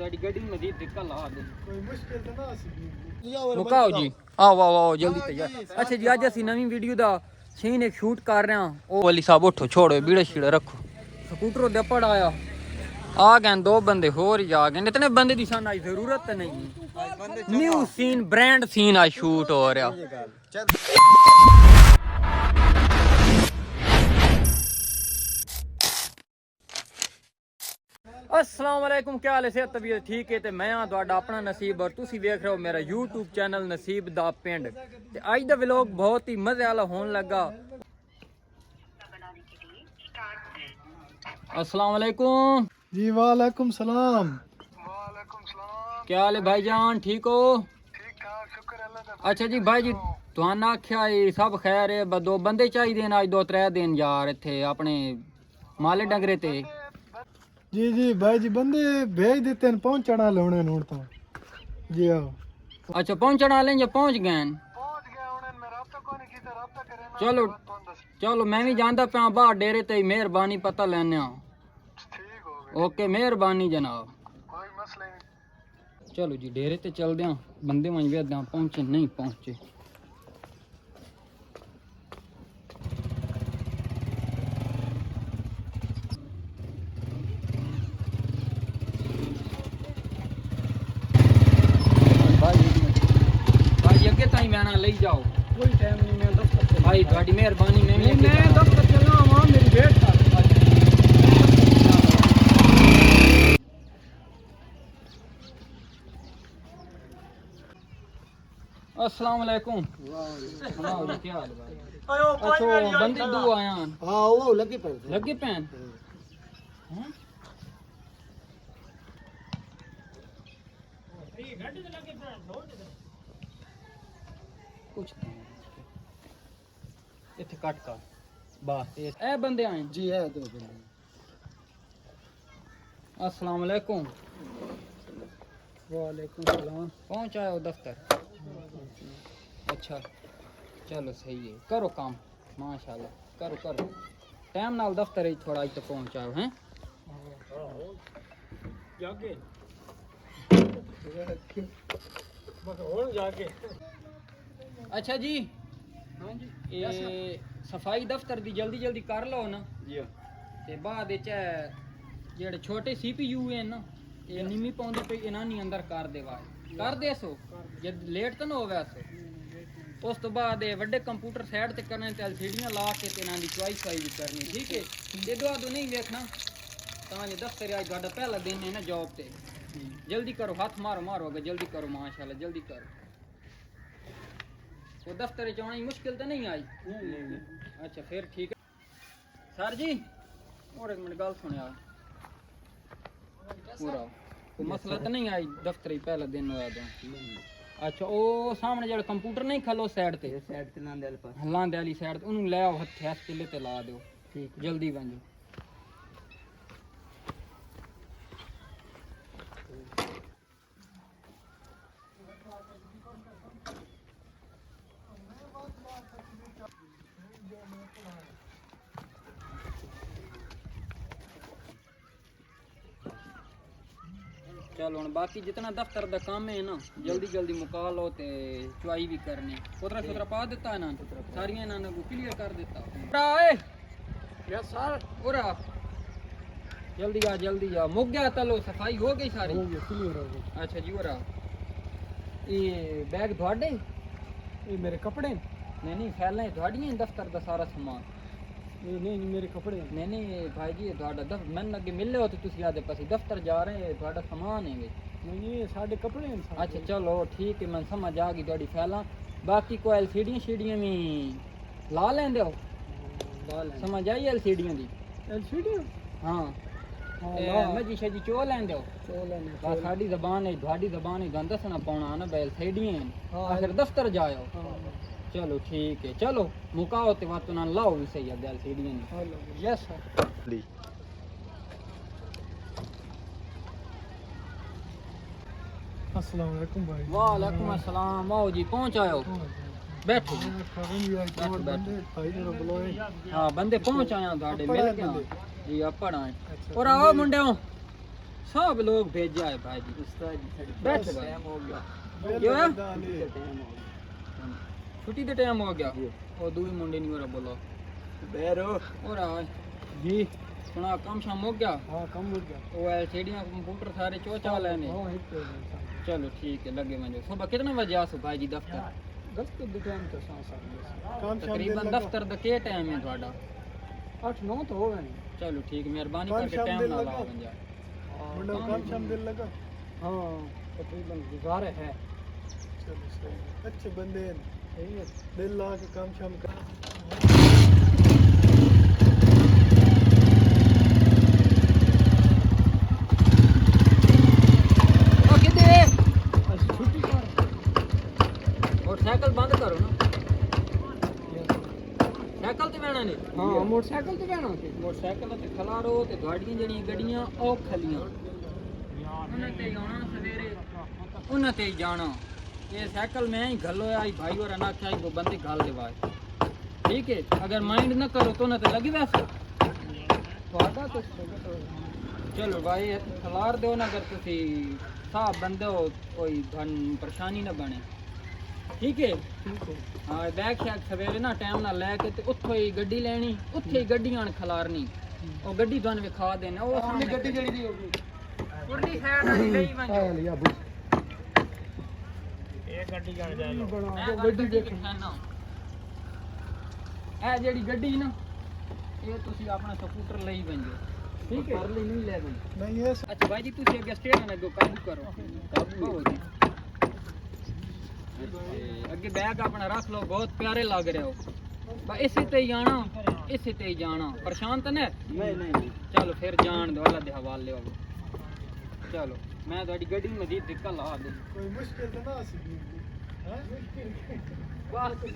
गाड़ी गड्डी मजीद दिक्कत ला दे कोई मुश्किल तो ना सी मुकाओ जी आओ आओ आओ जल्दी तैयार अच्छा जी आज ਅਸੀਂ ਨਵੀਂ ਵੀਡੀਓ ਦਾ ਸੀਨ ਇੱਕ ਸ਼ੂਟ ਕਰ ਰਹੇ ਹਾਂ ਉਹ ਵਾਲੀ ਸਾਹਿਬ ਉੱਠੋ ਛੋੜੋ ਵੀੜੇ ਛੀੜੇ ਰੱਖੋ ਸਕੂਟਰ ਦੇ ਪੜ ਆਇਆ ਆ ਗਏ ਦੋ ਬੰਦੇ ਹੋਰ ਹੀ ਆ ਗਏ ਇਤਨੇ ਬੰਦੇ ਦੀ ਸਾਨੂੰ ਅੱਜ ਜ਼ਰੂਰਤ ਨਹੀਂ ਨਿਊ ਸੀਨ ਬ੍ਰਾਂਡ ਸੀਨ ਆ ਸ਼ੂਟ ਹੋ ਰਿਹਾ अस्सलाम वालेकुम क्या हाल है सेहत तबीयत ठीक है ते मैं हां तुहाडा अपना नसीब और तुसी देख रहे हो मेरा YouTube चैनल नसीब दा पिंड ते आज दा व्लॉग बहुत ही मजे वाला होने लगा। अस्सलाम वालेकुम जी वालेकुम सलाम। क्या हाल है भाईजान ठीक हो? ठीक ठाक शुक्र अल्लाह दा। अच्छा जी भाई जी तुहाना आख्या सब खैर है दो बंदे चाहिए अज 2-3 दिन यार इत्थे अपने माले डंगरे ते जी जी भाई जी बंदे भेज देते हैं पहुंचना लोने नोट तो जी आओ अच्छा पहुंचने वाले या पहुंच गए चलो चलो मैं भी जानता पे बाहर डेरे ते मेहरबानी पता लेने ओके मेहरबानी जनाब चलो जी डेरे ते चलदे हां बंदे वहीं वेदा पहुंचे नहीं पहुंचे मैंने ले जाओ कोई टाइम नहीं मैं दफ्तर से भाई थोड़ी मेहरबानी मैं दफ्तर चलना वहां मेरी वेट कर अस्सलाम वालेकुम सुनाओ जी क्या हाल है अच्छा बंदे दो आया हां वो लगे पैन हैं घंटे लगे पैन कुछ इत्थे कट का बस ए बंदे आए जी है दो बंदे। अस्सलाम वालेकुम वालेकुम सलाम पहुंच आए हो दफ्तर अच्छा चलो सही है करो काम माशाल्लाह करो करो टाइम नाल दफ्तर ही थोड़ा तक पहुंच आए हैं जाके बस और जाके अच्छा जी हाँ जी ये सफाई दफ्तर दी जल्दी जल्दी कर लो ना जी ते बाद विच जेड़े छोटे CPU है ना ये निमी पाउंदे पे इना नहीं अंदर कर देवा कर दे सो जद लेट तो ना होवे सो उस तो बाद ये बड़े कंप्यूटर साइड ते करने ते LCD ला के ते इना दी चॉइस भी करनी ठीक है ये दो नहीं देखना तां ये दफ्तर आज गाड़ा पहला दिन है ना जॉब ते जल्दी करो हाथ मारो मारोगे जल्दी करो माशाल्लाह जल्दी करो वो दफ्तर आना मुश्किल तो नहीं आई नहीं। अच्छा फिर ठीक है सर जी और एक मिनट गल सुनिया पूरा कोई मसला तो नहीं आई दफ्तर ही पहला दिन होया तो अच्छा वो सामने जो कंप्यूटर नहीं खलो साइड ते लांदे वाली साइड उन्होंने ले आओ हथे किले ते ला दो ठीक जल्दी बन जाओ चलो हम बाकी जितना दफ्तर का काम है ना जल्दी जल्दी मुका लो ते चुआई भी करनी कोतरा कोतरा पा देता है ना सारियां ना को क्लियर कर देता ओए यस सर पूरा जल्दी आ मुक गया तलो सफाई हो गई सारी हो गई क्लियर हो गई अच्छा जी ओरा ये बैग थोड़े ये मेरे कपड़े नहीं फैले थोड़ियां दफ्तर का सारा सामान नहीं मेरे कपड़े नहीं भाई जी थोड़ा मैंने अगे मिले हो तो तुसी आदे पासे दफ्तर जा रहे हैं थोड़ा सामान है नहीं साडे कपड़े हैं अच्छा चलो ठीक है मैं समझ आ गई थोड़ी फैला बाकी कोई LCD भी ला लेंदे हो समझ आई LCD दी हाँ मजी शजी चो लेंदे हो साडी ज़बान है थोड़ी ज़बान है दसना पाना ना बैल LCD हैं आखिर दफ्तर जाओ चलो ठीक है चलो मुकाओ ते बात ना लाओ भी सही है LCD ने यस सर अस्सलाम वालेकुम भाई वालेकुम अस्सलाम आओ जी पहुंच आयो बैठो हाँ बंदे पहुंच आया थोड़े मिल गए जी आप पढ़ाए और आओ मुंडे सब लोग भेजा है भाई जी बैठ भाई टाइम हो गया क्यों है? टाइम छुट्टी दे टाइम हो गया ओ दूई मुंडे नहीं हो रहा बोलो बैरो और आ जी सुना काम शाम हो गया हाँ कम हो गया वो एलसीडियां कंप्यूटर सारे चोचा लेने हाँ हिट हो गया चलो ठीक है लगे मुझे सुबह कितने बजे आसो भाई जी दफ्तर दफ्तर दे टाइम तो काम शाम तकरीबन दफ्तर दा के टाइम है ਤੁਹਾਡਾ 8-9 तो हो गए चलो ठीक है मेहरबानी काम करके शाम टाइम दिल ना लगा। लाओ बंजा मुंडा काम शाम दिल लगा हाँ तकरीबन गुजारे है चलो सही अच्छे बंदे हैं दिल ला के काम शाम कर ओ किधर है छुट्टी कर और साइकिल बंद करो ना ਸਾਈਕਲ ਤੇ ਬਹਿਣਾ ਨੇ हाँ मोटरसाइकिल तो कहना ਮੋਟਰਸਾਈਕਲ ਤੇ ਖਲਾਰੋ ਤੇ ਗਾੜੀਆਂ ਜਿਹੜੀਆਂ ਗੱਡੀਆਂ ਉਹ ਖਲੀਆਂ ਉਹਨਾਂ ਤੇ ਆਉਣਾ ਸਵੇਰੇ ਉਹਨਾਂ ਤੇ ਜਾਣਾ ਇਹ ਸਾਈਕਲ ਮੈਂ ਹੀ ਘੱਲੋਇਆ ਹੀ ਭਾਈ ਹੋਰ ਨਾ ਚਾਹੀ ਉਹ ਬੰਦੇ ਘਾਲ ਦੇ ਬਾਅਦ ਠੀਕ ਹੈ ਅਗਰ ਮਾਈਂਡ ਨਾ ਕਰੋ ਤਾਂ ਨਾ ਤੇ ਲੱਗੀ ਵੈਸੇ ਤੁਹਾਡਾ ਤਾਂ ਚਲੋ ਭਾਈ ਖਲਾਰ ਦਿਓ ਨਾ ਅਗਰ ਤੁਸੀਂ ਸਾਹ ਬੰਦੇ ਹੋ ਕੋਈ ਤੁਹਾਨੂੰ ਪਰੇਸ਼ਾਨੀ ਨਾ ਬਣੇ ਠੀਕ ਹੈ ਹਾਂ ਬੈਗ ਸ਼ੈਕ ਸਵੇਰੇ ਨਾ ਟਾਈਮ ਨਾਲ ਲੈ ਕੇ ਤੇ ਉੱਥੋਂ ਹੀ ਗੱਡੀ ਲੈਣੀ ਉੱਥੇ ਹੀ ਗੱਡੀਆਂ ਖਲਾਰਨੀ ਉਹ ਗੱਡੀ ਤੁਹਾਨੂੰ ਵਿਖਾ ਦੇਣਾ ਉਹ ਸਾਹਮਣੇ ਗੱਡੀ ਜਿਹੜੀ ਦੀ ਹੋਗੀ ਉਰਲੀ ਸਾਈਡ ਵਾਲੀ ਲਈ ਵੰਜੋ लिया बुझ ਇਹ ਗੱਡੀ ਦੇਖਣਾ ਇਹ ਜਿਹੜੀ ਗੱਡੀ ਨਾ ਇਹ ਤੁਸੀਂ ਆਪਣਾ ਸਕੂਟਰ ਲਈ ਵੰਜੋ ਠੀਕ ਹੈ ਪਰ ਲਈ ਨਹੀਂ ਲੈ ਵੰਜੋ नहीं ये ਅੱਛਾ ਭਾਈ ਜੀ ਤੁਸੀਂ ਅੱਗੇ ਸਟੇਅਰਿੰਗ ਅੱਗੇ ਕਾਬੂ ਕਰੋ ਕਾਬੂ ਹੋ ਜੀ ਅੱਗੇ ਬੈਗ ਆਪਣਾ ਰੱਖ ਲਓ ਬਹੁਤ ਪਿਆਰੇ ਲੱਗ ਰਹੇ ਹੋ ਬਸ ਇਸੇ ਤੇ ਹੀ ਆਣਾ ਇਸੇ ਤੇ ਹੀ ਜਾਣਾ ਪਰੇਸ਼ਾਨ ਤਾਂ ਨਹੀਂ ਨਹੀਂ ਚਲੋ ਫਿਰ ਜਾਣ ਦੋ ਅੱਲਾ ਦੇ ਹਵਾਲੇ ਹੋ ਚਲੋ ਮੈਂ ਤੁਹਾਡੀ ਗੱਡੀ ਨੂੰ ਮਜ਼ੀਦ ਦਿੱਕਤ ਲਾ ਦੇ कोई मुश्किल तो ना सी है ਬਸ